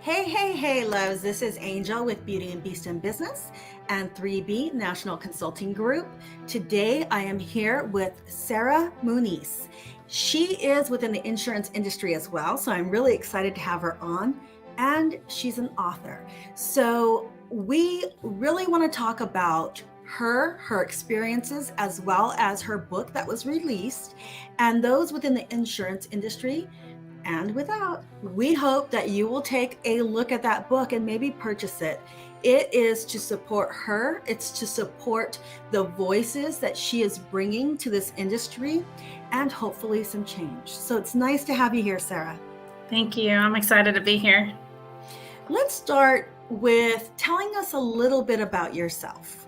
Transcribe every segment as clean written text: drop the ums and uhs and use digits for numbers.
Hey, loves. This is Angel with Beauty and Beast in Business and 3B National Consulting Group. Today, I am here with Sarah Muniz. She is within the insurance industry as well, so I'm really excited to have her on. And she's an author. So we really want to talk about her experiences, as well as her book that was released, and those within the insurance industry and without. We hope that you will take a look at that book and maybe purchase it. It is to support her. It's to support the voices that she is bringing to this industry and hopefully some change. So it's nice to have you here, Sarah. Thank you. I'm excited to be here. Let's start with telling us a little bit about yourself.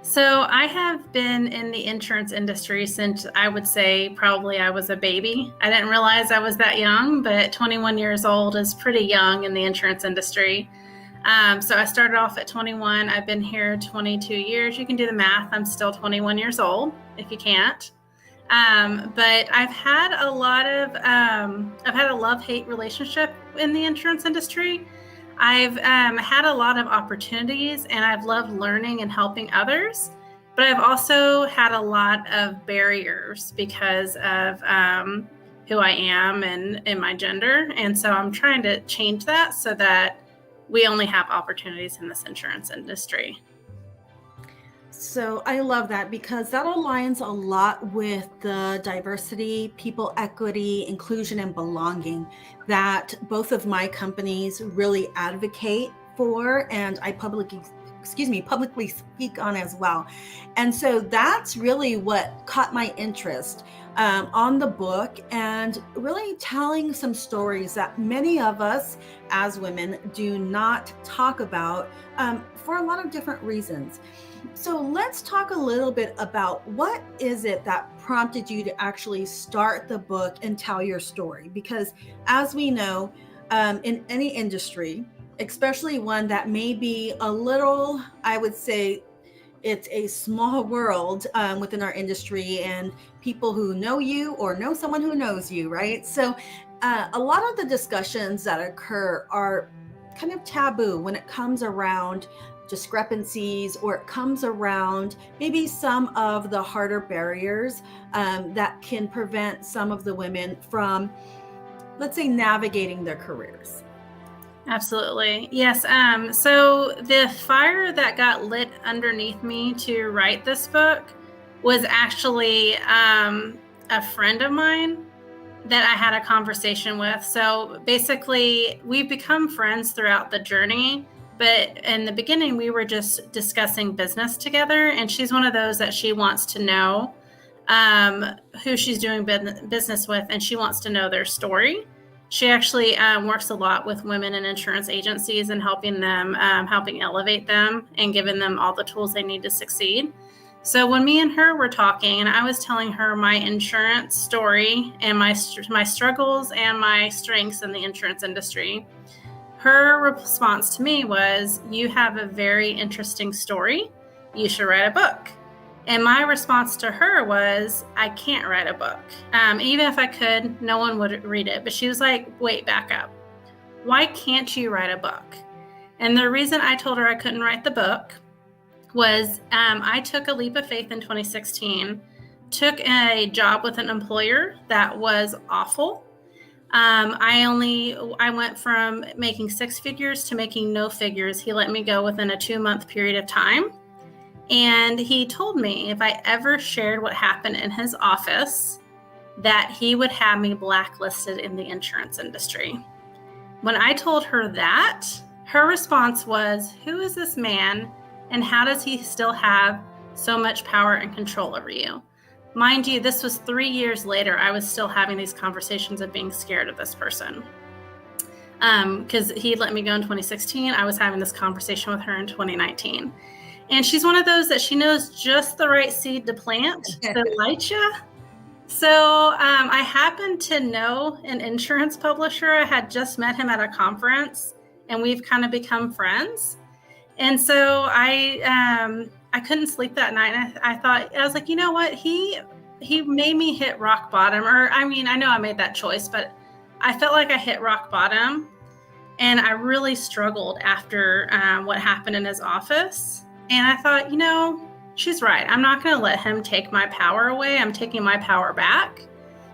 So I have been in the insurance industry since I would say probably I was a baby. I didn't realize I was that young, but 21 years old is pretty young in the insurance industry. So I started off at 21. I've been here 22 years. You can do the math. I'm still 21 years old if you can't. But I've had a love-hate relationship in the insurance industry. I've had a lot of opportunities, and I've loved learning and helping others, but I've also had a lot of barriers because of who I am and my gender. And so I'm trying to change that so that we only have opportunities in this insurance industry. So I love that because that aligns a lot with the diversity, people equity, inclusion, and belonging that both of my companies really advocate for, and I publicly speak on as well. And so that's really what caught my interest on the book, and really telling some stories that many of us as women do not talk about for a lot of different reasons. So let's talk a little bit about what is it that prompted you to actually start the book and tell your story? Because as we know, in any industry, especially one that may be a little, I would say, it's a small world within our industry, and people who know you or know someone who knows you, right? So a lot of the discussions that occur are kind of taboo when it comes around discrepancies, or it comes around maybe some of the harder barriers that can prevent some of the women from, let's say, navigating their careers. Absolutely. Yes. So the fire that got lit underneath me to write this book was actually a friend of mine that I had a conversation with. So basically, we've become friends throughout the journey. But in the beginning, we were just discussing business together. And she's one of those that she wants to know who she's doing business with, and she wants to know their story. She actually works a lot with women in insurance agencies and helping them, helping elevate them and giving them all the tools they need to succeed. So when me and her were talking, and I was telling her my insurance story and my struggles and my strengths in the insurance industry, her response to me was, "You have a very interesting story. You should write a book." And my response to her was, "I can't write a book. Even if I could, no one would read it." But she was like, "Wait, back up. Why can't you write a book?" And the reason I told her I couldn't write the book was I took a leap of faith in 2016, took a job with an employer that was awful. I went from making 6 figures to making no figures. He let me go within a 2-month period of time. And he told me if I ever shared what happened in his office, that he would have me blacklisted in the insurance industry. When I told her that, her response was, "Who is this man, and how does he still have so much power and control over you?" Mind you, this was 3 years later. I was still having these conversations of being scared of this person. Because he let me go in 2016. I was having this conversation with her in 2019. And she's one of those that she knows just the right seed to plant to light you. So I happened to know an insurance publisher. I had just met him at a conference, and we've kind of become friends. And so I couldn't sleep that night. And I was like, you know what? He made me hit rock bottom. Or, I mean, I know I made that choice, but I felt like I hit rock bottom. And I really struggled after what happened in his office. And I thought, she's right. I'm not going to let him take my power away. I'm taking my power back.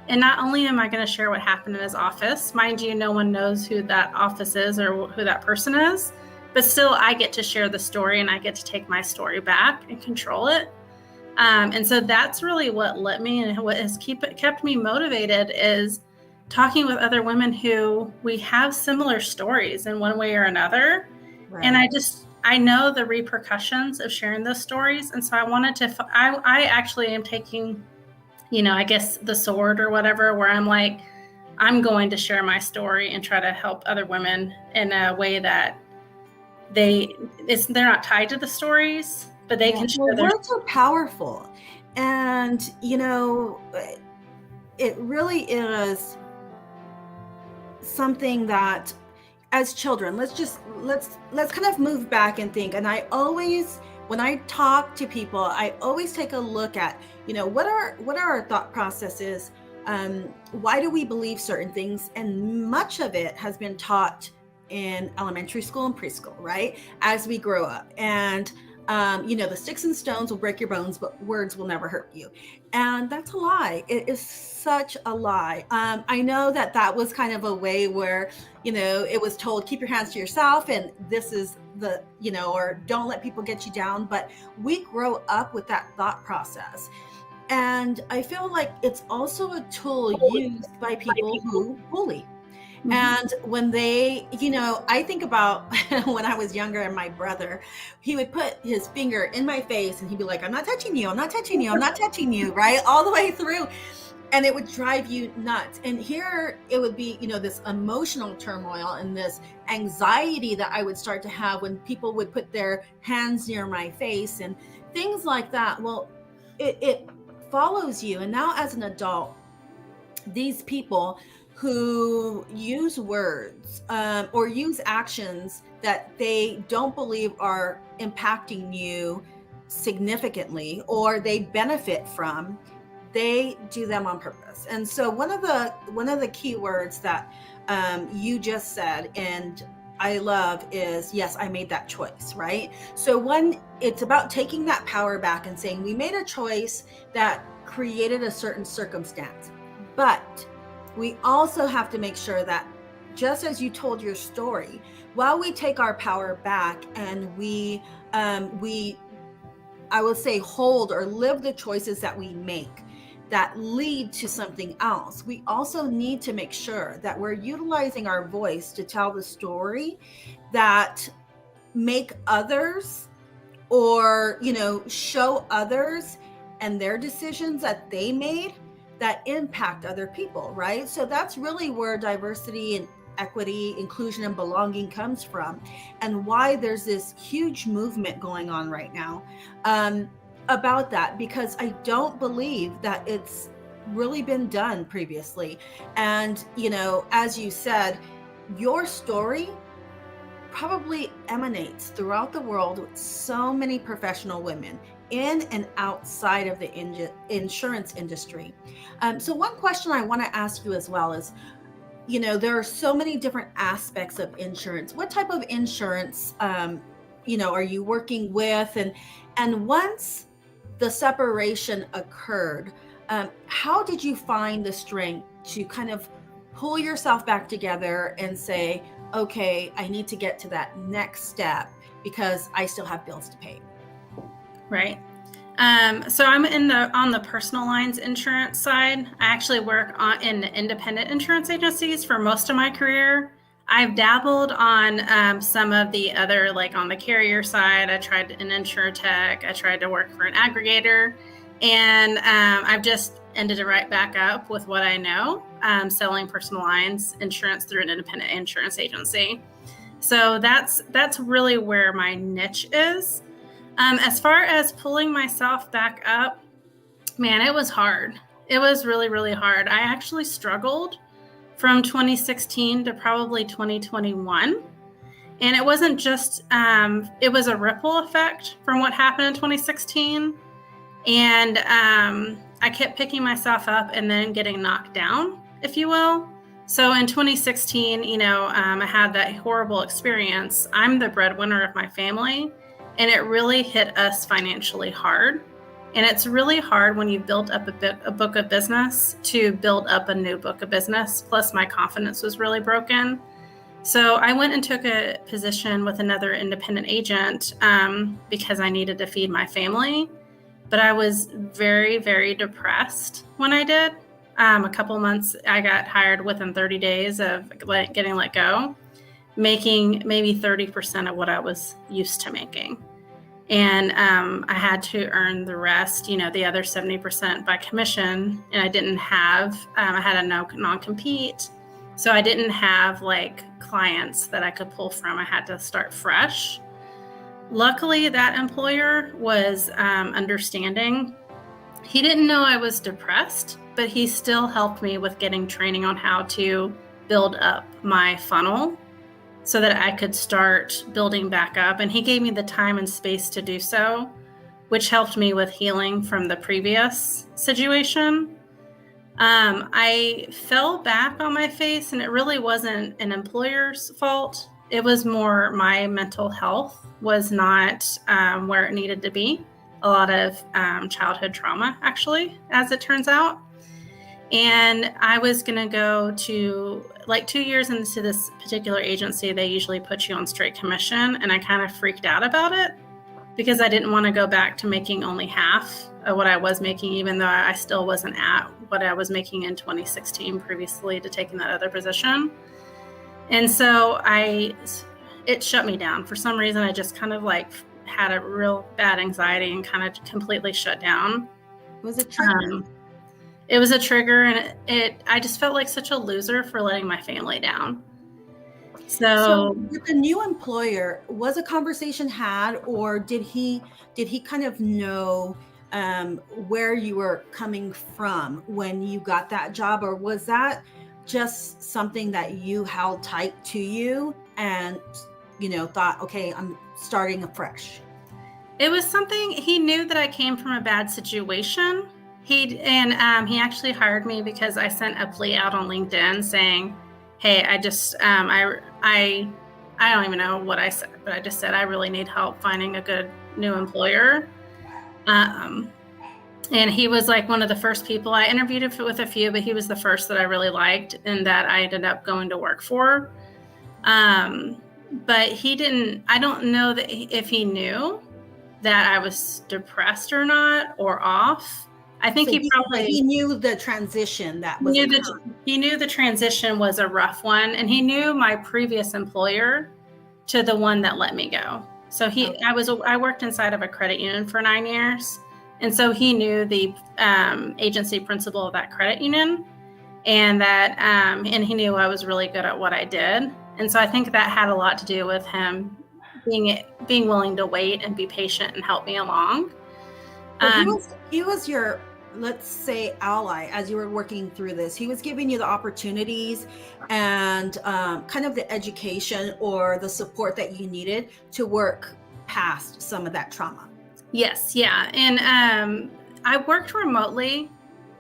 And not only am I going to share what happened in his office, mind you, no one knows who that office is or who that person is, but still I get to share the story and I get to take my story back and control it. And so that's really what lit me, and what has kept me motivated is talking with other women who we have similar stories in one way or another. Right. And I know the repercussions of sharing those stories. And so I wanted to, I actually am taking, I guess the sword or whatever, where I'm like, I'm going to share my story and try to help other women in a way that they're not tied to the stories, but they can share their words are powerful. And, it really is something that as children, let's kind of move back and think. And I always, when I talk to people, I always take a look at, what are our thought processes? Why do we believe certain things? And much of it has been taught in elementary school and preschool, right? As we grow up. And, the sticks and stones will break your bones, but words will never hurt you. And that's a lie. It is such a lie. I know that was kind of a way where, it was told, keep your hands to yourself. And this is the, or don't let people get you down. But we grow up with that thought process. And I feel like it's also a tool used by people who bully. Mm-hmm. And when they, I think about when I was younger and my brother, he would put his finger in my face and he'd be like, I'm not touching you. I'm not touching you. I'm not touching you. Right. All the way through. And it would drive you nuts. And here it would be, this emotional turmoil and this anxiety that I would start to have when people would put their hands near my face and things like that. Well, it follows you. And now as an adult, these people who use words or use actions that they don't believe are impacting you significantly or they benefit from, they do them on purpose. And so one of the key words that you just said, and I love, is yes, I made that choice, right? So it's about taking that power back and saying we made a choice that created a certain circumstance, but we also have to make sure that just as you told your story, while we take our power back and we I will say hold or live the choices that we make that lead to something else, we also need to make sure that we're utilizing our voice to tell the story that make others or, show others and their decisions that they made that impact other people, right? So that's really where diversity and equity, inclusion, and belonging comes from, and why there's this huge movement going on right now about that, because I don't believe that it's really been done previously. And, as you said, your story probably emanates throughout the world with so many professional women in and outside of the insurance industry. So one question I want to ask you as well is, there are so many different aspects of insurance. What type of insurance, are you working with? And once the separation occurred, how did you find the strength to kind of pull yourself back together and say, okay, I need to get to that next step because I still have bills to pay? Right. So I'm on the personal lines insurance side. I actually work in independent insurance agencies for most of my career. I've dabbled on some of the other, like on the carrier side. I tried an InsurTech. I tried to work for an aggregator, and I've just ended it right back up with what I know, selling personal lines insurance through an independent insurance agency. So that's really where my niche is. As far as pulling myself back up, man, it was hard. It was really, really hard. I actually struggled from 2016 to probably 2021. And it wasn't just, it was a ripple effect from what happened in 2016. And I kept picking myself up and then getting knocked down, if you will. So in 2016, I had that horrible experience. I'm the breadwinner of my family, and it really hit us financially hard. And it's really hard when you've built up a book of business to build up a new book of business. Plus, my confidence was really broken. So I went and took a position with another independent agent because I needed to feed my family. But I was very, very depressed when I did. A couple months, I got hired within 30 days of getting let go, making maybe 30% of what I was used to making. And I had to earn the rest, the other 70% by commission. And I didn't have, I had a non-compete. So I didn't have clients that I could pull from. I had to start fresh. Luckily, that employer was understanding. He didn't know I was depressed, but he still helped me with getting training on how to build up my funnel so that I could start building back up. And he gave me the time and space to do so, which helped me with healing from the previous situation. I fell back on my face, and it really wasn't an employer's fault. It was more my mental health was not where it needed to be. A lot of childhood trauma, actually, as it turns out. And I was going to go to 2 years into this particular agency, they usually put you on straight commission. And I kind of freaked out about it because I didn't want to go back to making only half of what I was making, even though I still wasn't at what I was making in 2016 previously to taking that other position. And so it shut me down. For some reason, I just kind of had a real bad anxiety and kind of completely shut down. Was it trigger? It was a trigger, and I just felt like such a loser for letting my family down. So with the new employer, was a conversation had, or did he kind of know where you were coming from when you got that job, or was that just something that you held tight to you and thought, okay, I'm starting afresh? It was something. He knew that I came from a bad situation. He actually hired me because I sent a plea out on LinkedIn saying, hey, I just I don't even know what I said, but I just said I really need help finding a good new employer. And he was one of the first people. I interviewed with a few, but he was the first that I really liked and that I ended up going to work for. But I don't know that if he knew that I was depressed or not, or off. I think he knew the transition that was he knew the transition was a rough one, and he knew my previous employer to the one that let me go. So I worked inside of a credit union for 9 years, and so he knew the agency principal of that credit union, and that and he knew I was really good at what I did, and so I think that had a lot to do with him being willing to wait and be patient and help me along. He was your, let's say, ally as you were working through this. He was giving you the opportunities and kind of the education or the support that you needed to work past some of that trauma. Yes, yeah. And I worked remotely,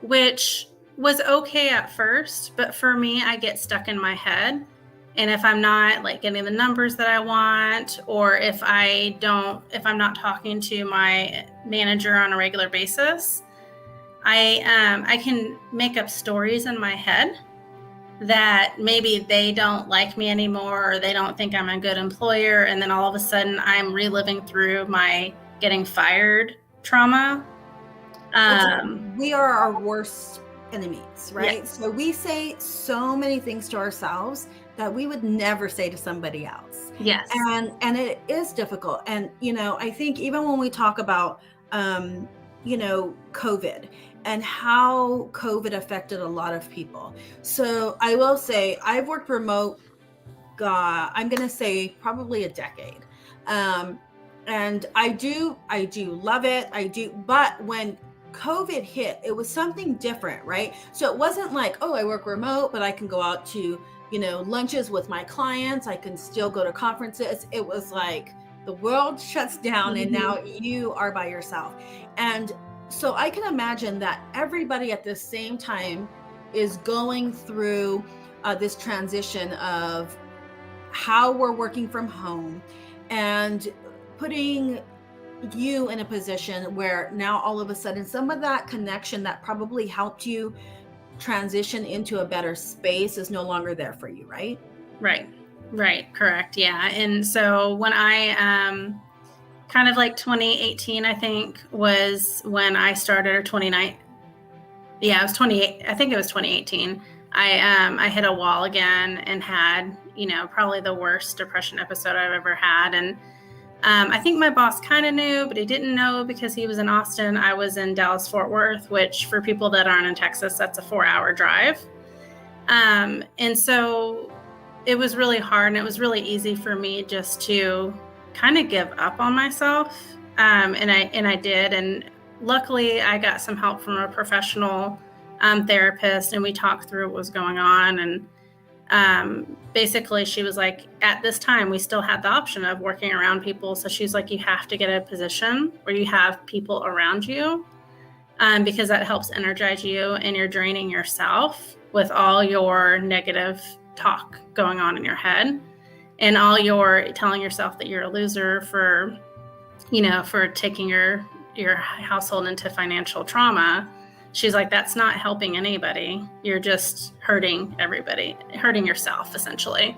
which was okay at first, but for me, I get stuck in my head. And if I'm not getting the numbers that I want, or if I'm not talking to my manager on a regular basis, I can make up stories in my head that maybe they don't like me anymore, or they don't think I'm a good employer. And then all of a sudden I'm reliving through my getting fired trauma. We are our worst enemies, right? Yes. So we say so many things to ourselves that we would never say to somebody else. Yes. And it is difficult. And, I think even when we talk about, COVID and how COVID affected a lot of people. So I will say I've worked remote, I'm going to say probably a decade. And I do love it. I do. But when COVID hit, it was something different, right? So it wasn't like, oh, I work remote, but I can go out to, lunches with my clients. I can still go to conferences. It was like the world shuts down and now you are by yourself. And so I can imagine that everybody at the same time is going through this transition of how we're working from home and putting you in a position where now all of a sudden some of that connection that probably helped you transition into a better space is no longer there for you, right? Right, correct. Yeah. And so when I kind of like 2018, I think, was when I started, or 29. Yeah, it was 28. I think it was 2018. I hit a wall again and had, probably the worst depression episode I've ever had. And I think my boss kind of knew, but he didn't know because he was in Austin. I was in Dallas, Fort Worth, which for people that aren't in Texas, that's a 4-hour drive. And so it was really hard, and it was really easy for me just to kind of give up on myself. And I did. And luckily I got some help from a professional therapist, and we talked through what was going on. And basically she was like, at this time, we still had the option of working around people. So she's like, you have to get a position where you have people around you, because that helps energize you, and you're draining yourself with all your negative talk going on in your head, and all your telling yourself that you're a loser for taking your household into financial trauma. She's like, that's not helping anybody. You're just hurting everybody, hurting yourself, essentially.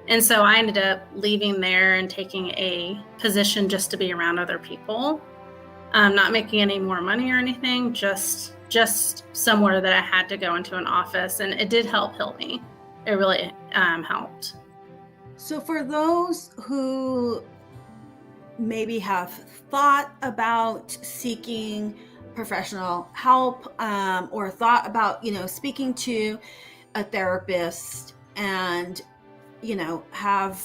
And so I ended up leaving there and taking a position just to be around other people, not making any more money or anything, just somewhere that I had to go into an office. And it did help heal me. It really helped. So for those who maybe have thought about seeking professional help, or thought about, speaking to a therapist, and, have,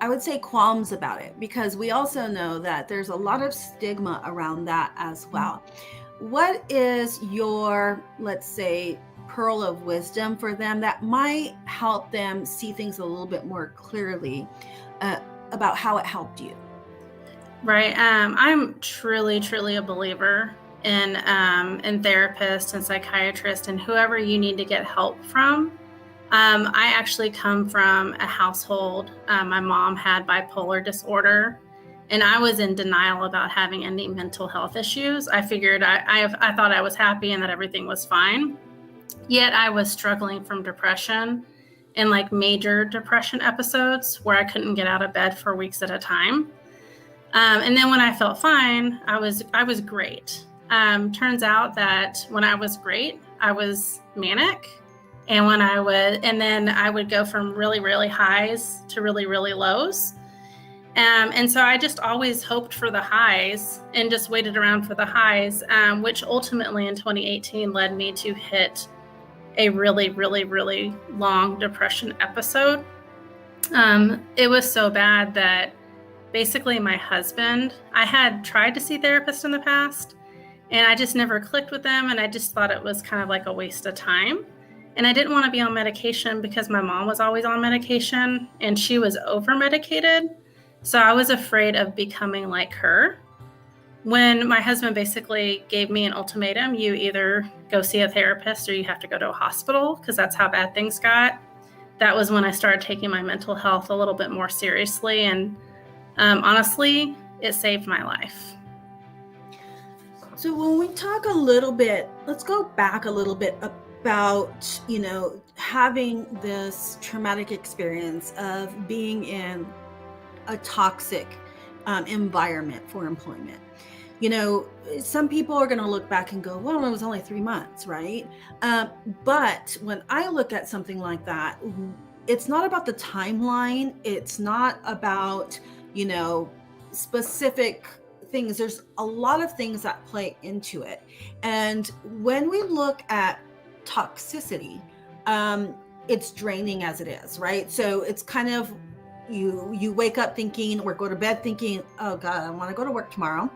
I would say, qualms about it, because we also know that there's a lot of stigma around that as well. What is your, let's say, pearl of wisdom for them that might help them see things a little bit more clearly, about how it helped you? Right. I'm truly, truly a believer in therapists and psychiatrists and whoever you need to get help from. I actually come from a household. My mom had bipolar disorder, and I was in denial about having any mental health issues. I figured I thought I was happy and that everything was fine. Yet I was struggling from depression, and like major depression episodes where I couldn't get out of bed for weeks at a time. And then when I felt fine, I was great. Turns out that when I was great, I was manic. And then I would go from really, really highs to really, really lows. And so I just always hoped for the highs and just waited around for the highs, which ultimately in 2018 led me to hit a really, really, really long depression episode. It was so bad that basically my husband, I had tried to see therapists in the past, and I just never clicked with them. And I just thought it was kind of like a waste of time. And I didn't want to be on medication because my mom was always on medication and she was over medicated. So I was afraid of becoming like her. When my husband basically gave me an ultimatum, you either go see a therapist or you have to go to a hospital, because that's how bad things got. That was when I started taking my mental health a little bit more seriously. And honestly, it saved my life. So when we talk a little bit, let's go back a little bit about, having this traumatic experience of being in a toxic environment for employment. Some people are going to look back and go, well, it was only 3 months, right? But when I look at something like that, it's not about the timeline. It's not about, specific things. There's a lot of things that play into it. And when we look at toxicity, it's draining as it is, right? So it's kind of, you wake up thinking, or go to bed thinking, oh God, I want to go to work tomorrow.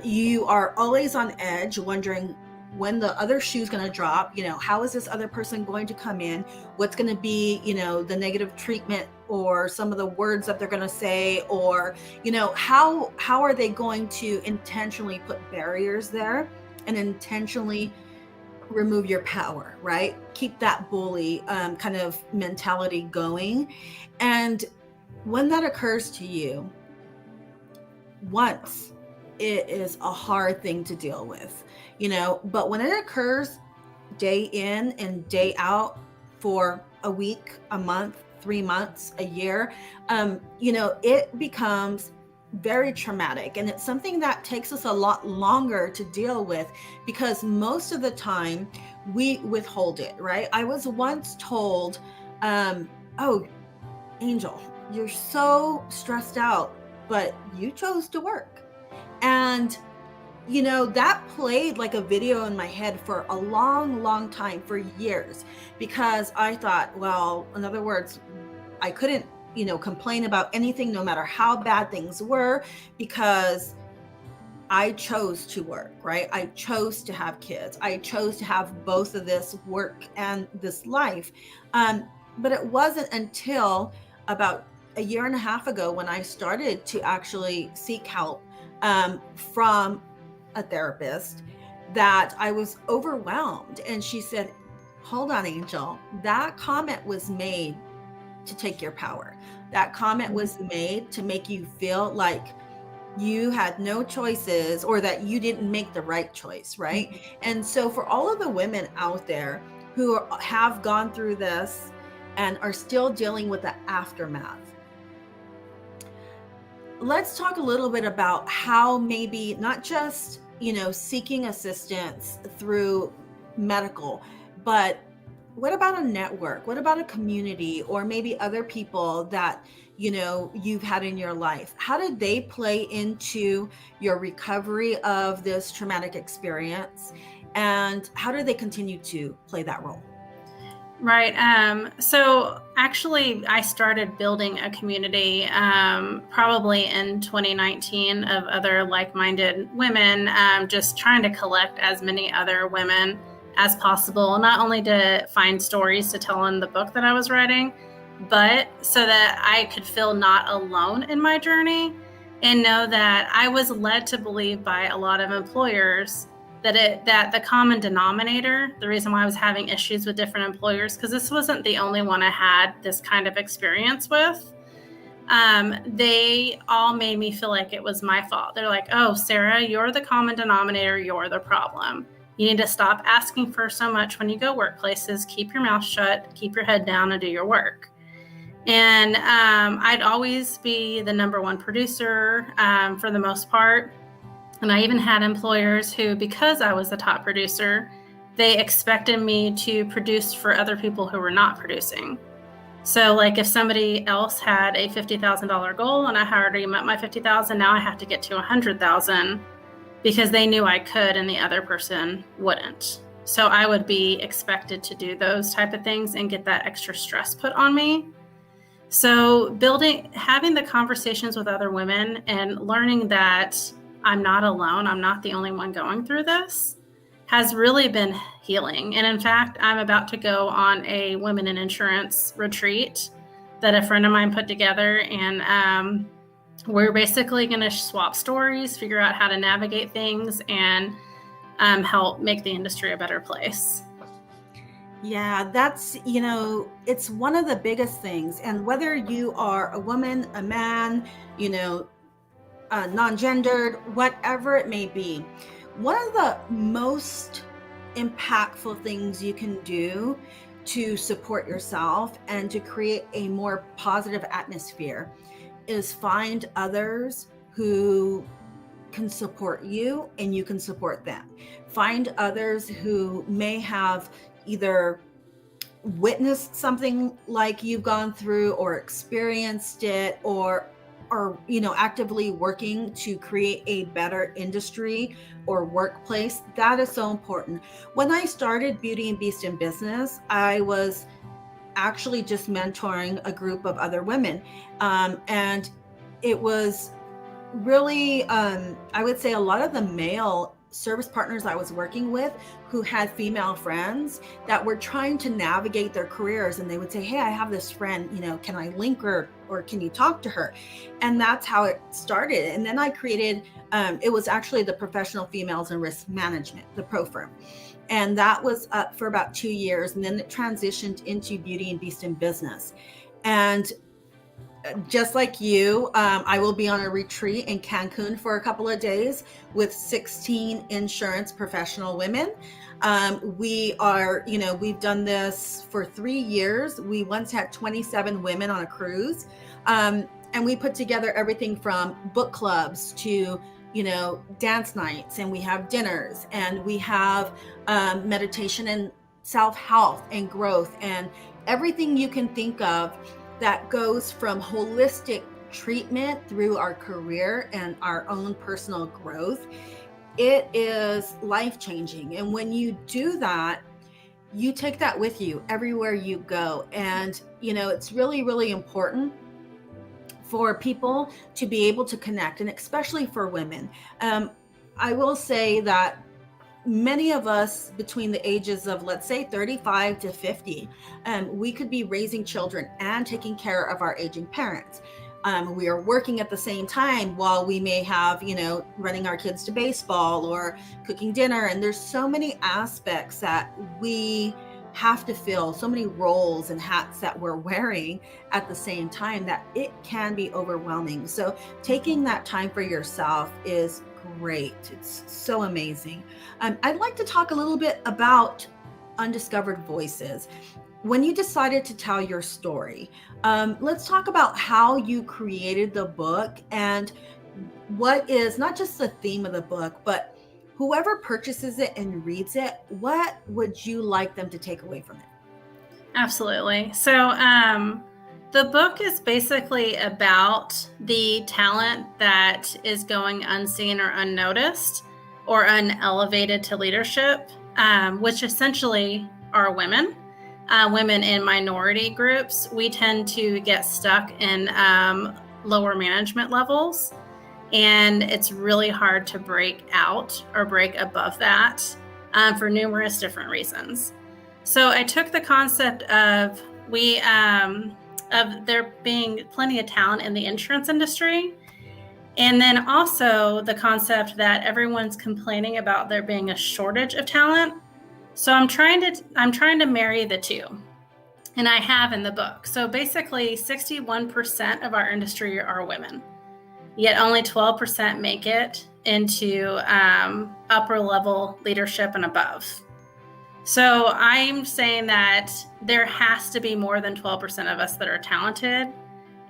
You are always on edge, wondering when the other shoe's going to drop. How is this other person going to come in? What's going to be, the negative treatment, or some of the words that they're going to say, or, how are they going to intentionally put barriers there and intentionally remove your power, right? Keep that bully kind of mentality going. And when that occurs to you, once, it is a hard thing to deal with, but when it occurs day in and day out for a week, a month, 3 months, a year, it becomes very traumatic. And it's something that takes us a lot longer to deal with because most of the time we withhold it, right? I was once told, oh, Angel, you're so stressed out, but you chose to work. And that played like a video in my head for a long, long time, for years, because I thought, well, in other words, I couldn't, complain about anything, no matter how bad things were, because I chose to work, right? I chose to have kids. I chose to have both of this work and this life. But it wasn't until about a year and a half ago when I started to actually seek help from a therapist that I was overwhelmed. And she said, hold on, Angel, that comment was made to take your power. That comment was made to make you feel like you had no choices or that you didn't make the right choice, right? And so for all of the women out there who have gone through this and are still dealing with the aftermath, let's talk a little bit about how maybe not just, seeking assistance through medical, but what about a network? What about a community, or maybe other people that, you've had in your life? How did they play into your recovery of this traumatic experience? And how do they continue to play that role? Right. So actually, I started building a community probably in 2019 of other like-minded women, just trying to collect as many other women as possible, not only to find stories to tell in the book that I was writing, but so that I could feel not alone in my journey and know that I was led to believe by a lot of employers that the common denominator, the reason why I was having issues with different employers, because this wasn't the only one I had this kind of experience with. They all made me feel like it was my fault. They're like, oh, Sarah, you're the common denominator. You're the problem. You need to stop asking for so much when you go workplaces. Keep your mouth shut, keep your head down, and do your work. And I'd always be the number one producer for the most part. And I even had employers who, because I was the top producer, they expected me to produce for other people who were not producing. So like if somebody else had a $50,000 goal and I had already met my $50,000, now I have to get to $100,000 because they knew I could and the other person wouldn't. So I would be expected to do those type of things and get that extra stress put on me. So having the conversations with other women and learning that I'm not alone, I'm not the only one going through this, has really been healing. And in fact, I'm about to go on a women in insurance retreat that a friend of mine put together. And we're basically going to swap stories, figure out how to navigate things, and help make the industry a better place. Yeah, that's, it's one of the biggest things. And whether you are a woman, a man, non-gendered, whatever it may be, one of the most impactful things you can do to support yourself and to create a more positive atmosphere is find others who can support you and you can support them. Find others who may have either witnessed something like you've gone through or experienced it, or actively working to create a better industry or workplace. That is so important. When I started Beauty and Beast in Business, I was actually just mentoring a group of other women. And it was really, I would say a lot of the male service partners I was working with who had female friends that were trying to navigate their careers, and they would say, hey, I have this friend, can I link her, or can you talk to her? And that's how it started. And then I created, it was actually the Professional Females in Risk Management, the Pro Firm. And that was up for about 2 years. And then it transitioned into Beauty and Beast in Business. And just like you, I will be on a retreat in Cancun for a couple of days with 16 insurance professional women. We are, we've done this for 3 years. We once had 27 women on a cruise. And we put together everything from book clubs to, dance nights, and we have dinners, and we have meditation and self-health and growth and everything you can think of that goes from holistic treatment through our career and our own personal growth. It is life-changing. And when you do that, you take that with you everywhere you go. And, it's really, really important for people to be able to connect, and especially for women. I will say that many of us between the ages of, let's say, 35 to 50, we could be raising children and taking care of our aging parents. We are working at the same time while we may have, running our kids to baseball or cooking dinner. And there's so many aspects that we have to fill, so many roles and hats that we're wearing at the same time, that it can be overwhelming. So taking that time for yourself is great. It's so amazing. I'd like to talk a little bit about Undiscovered Voices. When you decided to tell your story, let's talk about how you created the book and what is not just the theme of the book, but whoever purchases it and reads it, what would you like them to take away from it? Absolutely. So the book is basically about the talent that is going unseen or unnoticed or unelevated to leadership, which essentially are women. Women in minority groups. We tend to get stuck in lower management levels, and it's really hard to break out or break above that for numerous different reasons. So I took the concept of there being plenty of talent in the insurance industry, and then also the concept that everyone's complaining about there being a shortage of talent. So I'm trying to marry the two, and I have in the book. So basically 61% of our industry are women, yet only 12% make it into upper level leadership and above. So I'm saying that there has to be more than 12% of us that are talented,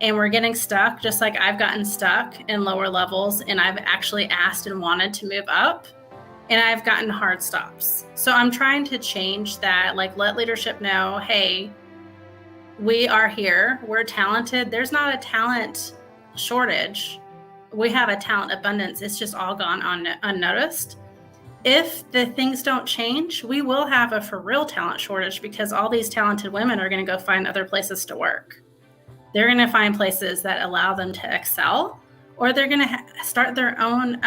and we're getting stuck, just like I've gotten stuck in lower levels, and I've actually asked and wanted to move up, and I've gotten hard stops. So I'm trying to change that, like let leadership know, hey, we are here, we're talented. There's not a talent shortage. We have a talent abundance. It's just all gone unnoticed. If the things don't change, we will have a for real talent shortage, because all these talented women are going to go find other places to work. They're going to find places that allow them to excel, or they're going to start their own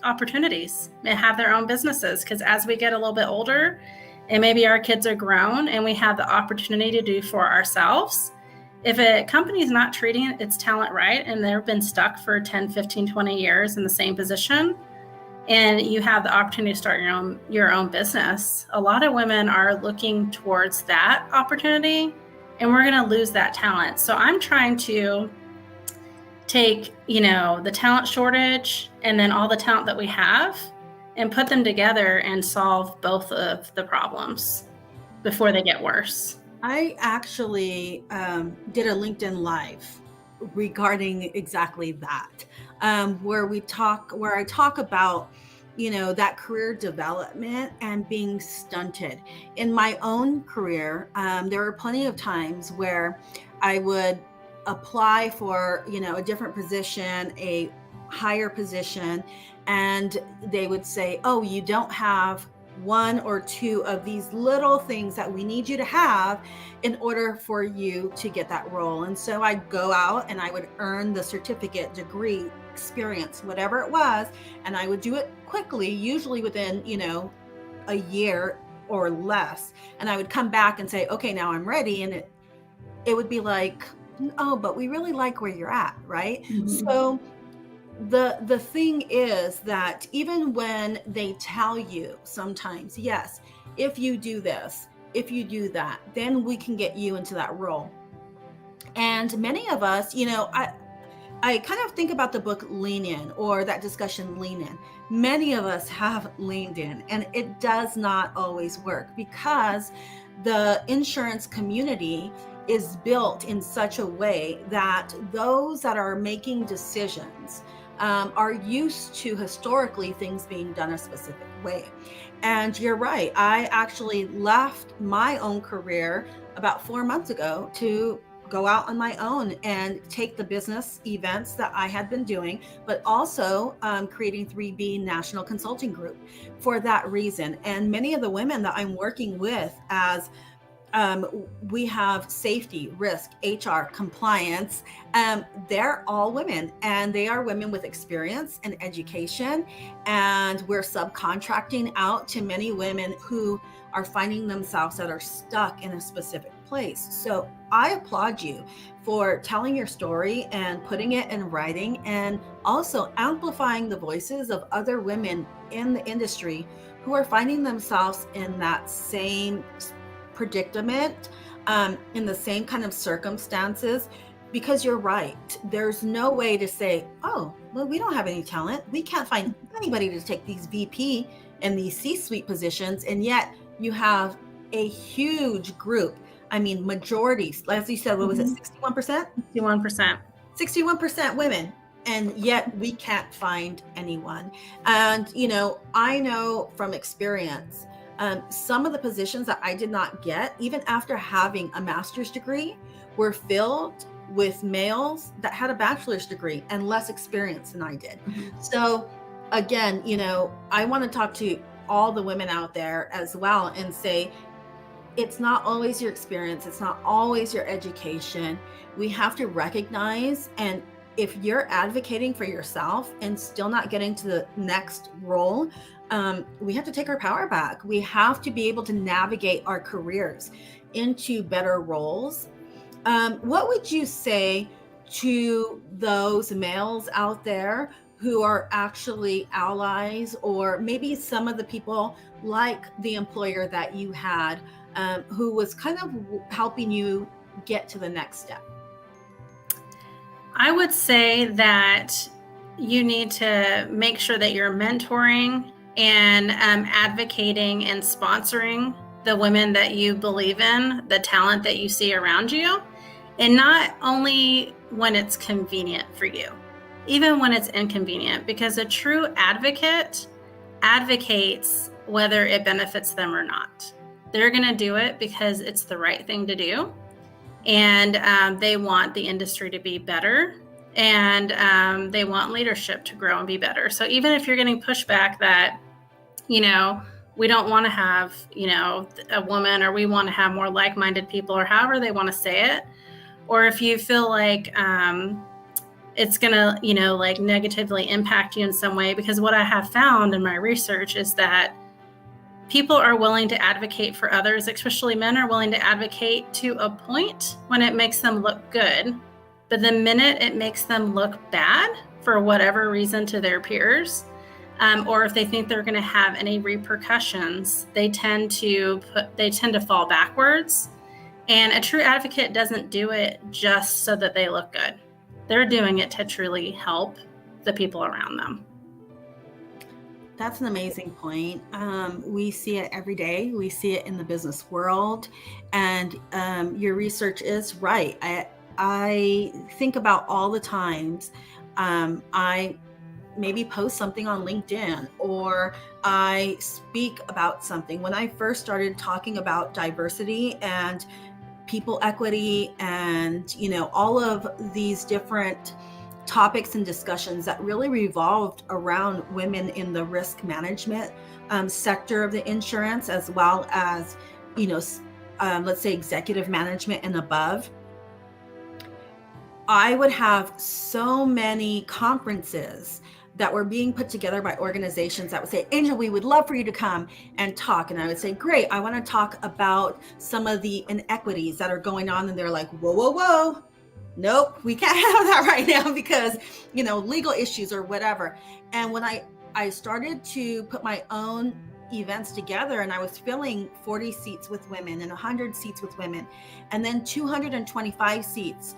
opportunities and have their own businesses. Because as we get a little bit older and maybe our kids are grown and we have the opportunity to do for ourselves, if a company is not treating its talent right and they've been stuck for 10, 15, 20 years in the same position, and you have the opportunity to start your own business, a lot of women are looking towards that opportunity, and we're going to lose that talent. So I'm trying to take, the talent shortage and then all the talent that we have and put them together and solve both of the problems before they get worse. I actually did a LinkedIn Live regarding exactly that, where I talk about, that career development and being stunted. In my own career, there were plenty of times where I would apply for, a different position, a higher position, and they would say, oh, you don't have one or two of these little things that we need you to have in order for you to get that role. And so I'd go out and I would earn the certificate, degree, experience, whatever it was, and I would do it quickly, usually within, a year or less. And I would come back and say, okay, now I'm ready. And it would be like, oh, but we really like where you're at, right? Mm-hmm. So the thing is that even when they tell you sometimes, yes, if you do this, if you do that, then we can get you into that role. And many of us, I kind of think about the book Lean In, or that discussion Lean In. Many of us have leaned in, and it does not always work because the insurance community is built in such a way that those that are making decisions are used to historically things being done a specific way. And you're right. I actually left my own career about 4 months ago to go out on my own and take the business events that I had been doing, but also creating 3B National Consulting Group for that reason. And many of the women that I'm working with, as we have safety, risk, HR, compliance, they're all women, and they are women with experience and education. And we're subcontracting out to many women who are finding themselves that are stuck in a specific place. So I applaud you for telling your story and putting it in writing, and also amplifying the voices of other women in the industry who are finding themselves in that same predicament, in the same kind of circumstances. Because you're right, there's no way to say, oh, well, we don't have any talent, we can't find anybody to take these VP and these C-suite positions, and yet you have a huge group. I mean, majority, as you said, what was it, 61%? 61%. 61% women, and yet we can't find anyone. And, I know from experience, some of the positions that I did not get, even after having a master's degree, were filled with males that had a bachelor's degree and less experience than I did. So again, I want to talk to all the women out there as well and say, it's not always your experience, it's not always your education. We have to recognize, and if you're advocating for yourself and still not getting to the next role, we have to take our power back. We have to be able to navigate our careers into better roles. What would you say to those males out there who are actually allies, or maybe some of the people like the employer that you had, who was kind of helping you get to the next step? I would say that you need to make sure that you're mentoring and advocating and sponsoring the women that you believe in, the talent that you see around you, and not only when it's convenient for you, even when it's inconvenient, because a true advocate advocates whether it benefits them or not. They're going to do it because it's the right thing to do. And they want the industry to be better, and they want leadership to grow and be better. So even if you're getting pushback that, we don't want to have, a woman, or we want to have more like-minded people, or however they want to say it, or if you feel like it's going to, like negatively impact you in some way, because what I have found in my research is that people are willing to advocate for others, especially men are willing to advocate to a point when it makes them look good. But the minute it makes them look bad for whatever reason to their peers, or if they think they're going to have any repercussions, they tend to fall backwards. And a true advocate doesn't do it just so that they look good. They're doing it to truly help the people around them. That's an amazing point. We see it every day. We see it in the business world, and your research is right. I think about all the times I maybe post something on LinkedIn, or I speak about something. When I first started talking about diversity and people equity and, all of these different topics and discussions that really revolved around women in the risk management sector of the insurance, as well as, let's say executive management and above, I would have so many conferences that were being put together by organizations that would say, Angel, we would love for you to come and talk. And I would say, great, I want to talk about some of the inequities that are going on. And they're like, whoa. Nope, we can't have that right now because, legal issues or whatever. And when I started to put my own events together, and I was filling 40 seats with women and 100 seats with women, and then 225 seats.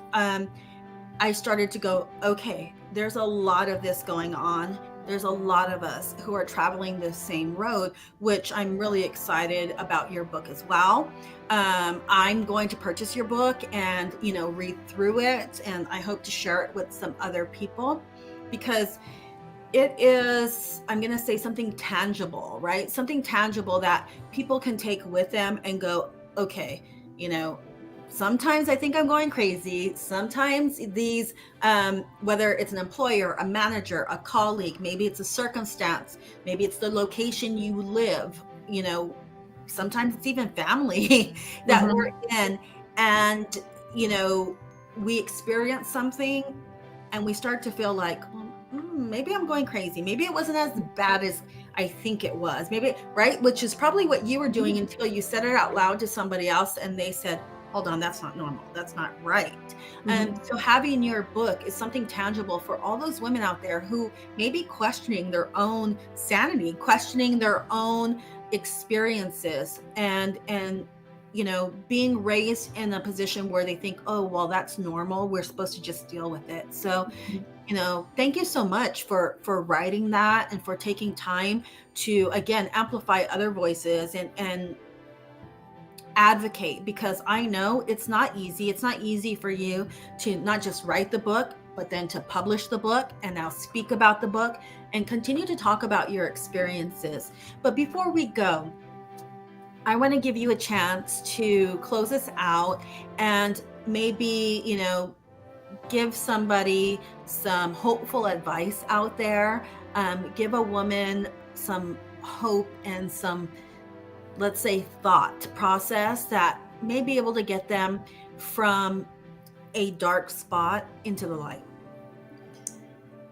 I started to go, okay, there's a lot of this going on. There's a lot of us who are traveling the same road, which I'm really excited about your book as well. I'm going to purchase your book and, read through it. And I hope to share it with some other people, because it is, I'm going to say, something tangible, right? Something tangible that people can take with them and go, okay, sometimes I think I'm going crazy. Sometimes these, whether it's an employer, a manager, a colleague, maybe it's a circumstance, maybe it's the location you live, sometimes it's even family that we're in. And, we experience something and we start to feel like, maybe I'm going crazy. Maybe it wasn't as bad as I think it was. Maybe, right? Which is probably what you were doing until you said it out loud to somebody else and they said, hold on, that's not normal. That's not right. And so having your book is something tangible for all those women out there who may be questioning their own sanity, questioning their own experiences, and being raised in a position where they think, oh, well, that's normal. We're supposed to just deal with it. So, thank you so much for writing that and for taking time to, again, amplify other voices and advocate, because I know it's not easy. It's not easy for you to not just write the book, but then to publish the book and now speak about the book and continue to talk about your experiences. But before we go, I want to give you a chance to close us out and maybe, give somebody some hopeful advice out there, give a woman some hope and some, let's say, thought process that may be able to get them from a dark spot into the light.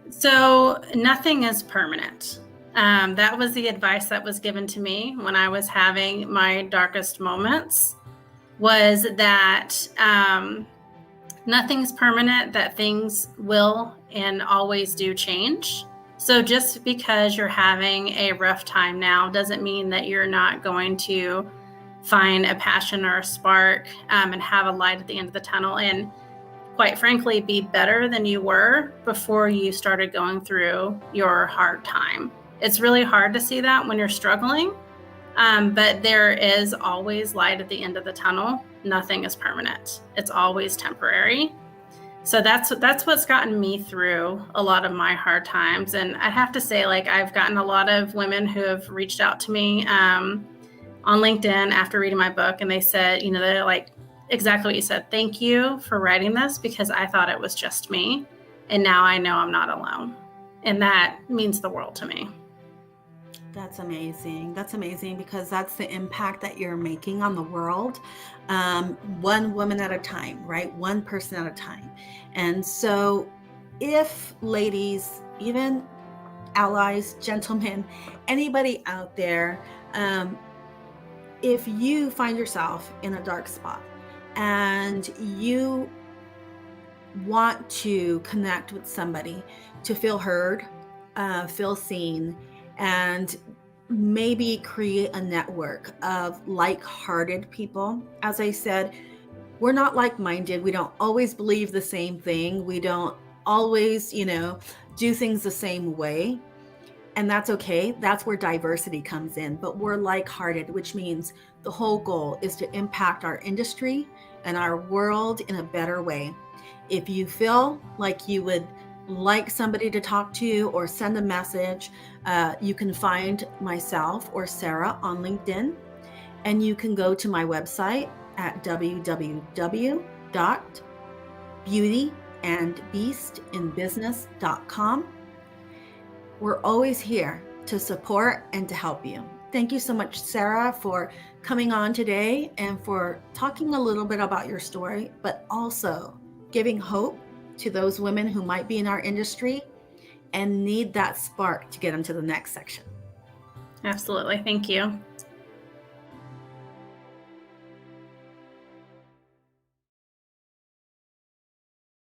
So nothing is permanent. That was the advice that was given to me when I was having my darkest moments, was that nothing's permanent, that things will and always do change. So just because you're having a rough time now doesn't mean that you're not going to find a passion or a spark and have a light at the end of the tunnel, and quite frankly, be better than you were before you started going through your hard time. It's really hard to see that when you're struggling, but there is always light at the end of the tunnel. Nothing is permanent. It's always temporary. So that's what's gotten me through a lot of my hard times. And I have to say, I've gotten a lot of women who have reached out to me on LinkedIn after reading my book, and they said, they're like, exactly what you said. Thank you for writing this, because I thought it was just me, and now I know I'm not alone. And that means the world to me. That's amazing. That's amazing, because that's the impact that you're making on the world. One woman at a time, right? One person at a time. And so if ladies, even allies, gentlemen, anybody out there, if you find yourself in a dark spot and you want to connect with somebody to feel heard, feel seen, and maybe create a network of like-hearted people. As I said, we're not like-minded. We don't always believe the same thing. We don't always, do things the same way. And that's okay. That's where diversity comes in. But we're like-hearted, which means the whole goal is to impact our industry and our world in a better way. If you feel like you would like somebody to talk to or send a message, you can find myself or Sarah on LinkedIn, and you can go to my website at www.beautyandbeastinbusiness.com. We're always here to support and to help you. Thank you so much, Sarah, for coming on today and for talking a little bit about your story, but also giving hope to those women who might be in our industry and need that spark to get them to the next section. Absolutely. Thank you.